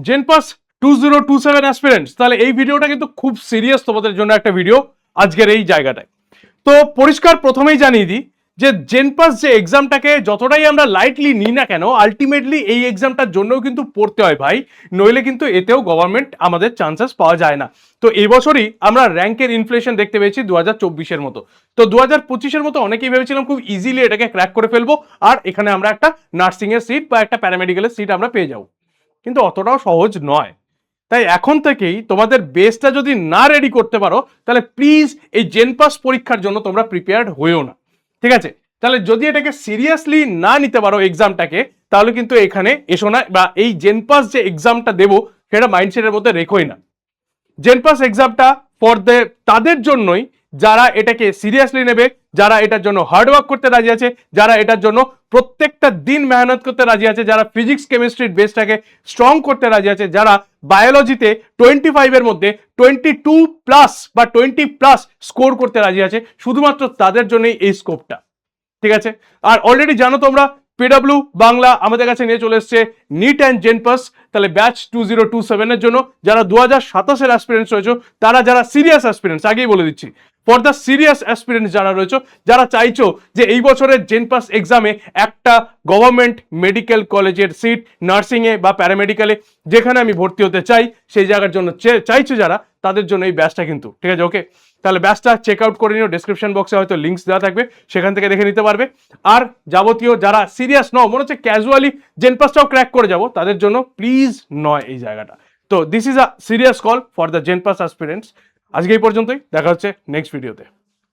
জেনপাস 2027 aspirants, তাহলে এই ভিডিওটা কিন্তু খুব সিরিয়াস তোমাদের জন্য একটা ভিডিও আজকের এই জায়গাটায়। তো পরিষ্কার প্রথমেই জানিয়ে দিই যে জেনপাস যে এক্সামটাকে যতটাই আমরা লাইটলি নিই না কেন, আলটিমেটলি এই এক্সামটার জন্যও কিন্তু পড়তে হয় ভাই, নইলে কিন্তু এতেও গভর্নমেন্ট আমাদের চান্সেস পাওয়া যায় না। তো এবছরই আমরা র্যাঙ্কের ইনফ্লেশন দেখতে পেয়েছি 2024-এর মতো। তো 2025-এর মতো অনেকেই ভেবেছিলাম খুব ইজিলি এটাকে ক্র্যাক করে ফেলবো, আর এখানে আমরা একটা নার্সিংয়ের সিট বা একটা প্যারামেডিক্যালের সিট আমরা পেয়ে যাবো, কিন্তু অতটাও সহজ নয়। তাই এখন থেকেই তোমাদের বেসটা যদি না রেডি করতে পারো, তাহলে প্লিজ এই জেনপাস পরীক্ষার জন্য তোমরা প্রিপেয়ার্ড হয়েও না, ঠিক আছে? তাহলে যদি এটাকে সিরিয়াসলি না নিতে পারো এক্সামটাকে, তাহলে কিন্তু এখানে এসো না, বা এই জেনপাস যে এক্সামটা দেবো সেটা মাইন্ডসেটের মধ্যে রেখোই না। জেনপাস এক্সামটা ফর তাদের জন্যই যারা এটাকে সিরিয়াসলি নেবে, যারা এটার জন্য হার্ডওয়ার্ক করতে রাজি আছে, যারা এটার জন্য প্রত্যেকটা দিন মেহনত করতে রাজি আছে, যারা ফিজিক্স কেমিস্ট্রির বেসটাকে স্ট্রং করতে রাজি আছে, যারা বায়োলজিতে 25-এর মধ্যে 22+ বা 20+ স্কোর করতে রাজি আছে, শুধুমাত্র তাদের জন্যই এই স্কোপটা, ঠিক আছে? আর অলরেডি জানো তোমরা, পিডব্লিউ বাংলা আমাদের কাছে নিয়ে চলে এসছে নিট অ্যান্ড জেনপাস, তাহলে ব্যাচ 2027-এর জন্য যারা 2027-এর অ্যাসপিরেন্টস রয়েছে, তারা যারা সিরিয়াস অ্যাসপিরেন্টস, আগেই বলে দিচ্ছি, ফর দ্য সিরিয়াস অ্যাসপিরেন্টস যারা রয়েছে, যারা চাইছো যে এই বছরের জেনপাস এক্সামে একটা গভর্নমেন্ট মেডিকেল কলেজের সিট নার্সিংয়ে বা প্যারামেডিক্যালে যেখানে আমি ভর্তি হতে চাই, সেই জায়গার জন্য চাইছো যারা, তাদের জন্য এই ব্যাচটা কিন্তু, ঠিক আছে? ওকে, তাহলে ব্যাচটা চেক আউট করে নিও, ডেসক্রিপশন বক্সে হয়তো লিঙ্কস দেওয়া থাকবে, সেখান থেকে দেখে নিতে পারবে। আর যাবতীয় যারা সিরিয়াস নও, মনে হচ্ছে ক্যাজুয়ালি জেনপাসটাও ক্র্যাক করে যাব, তাদের জন্য প্লিজ নয় এই জায়গাটা। তো this is a serious call for the জেনপাস aspirants. আজকে এই পর্যন্তই, দেখা হচ্ছে নেক্সট ভিডিওতে।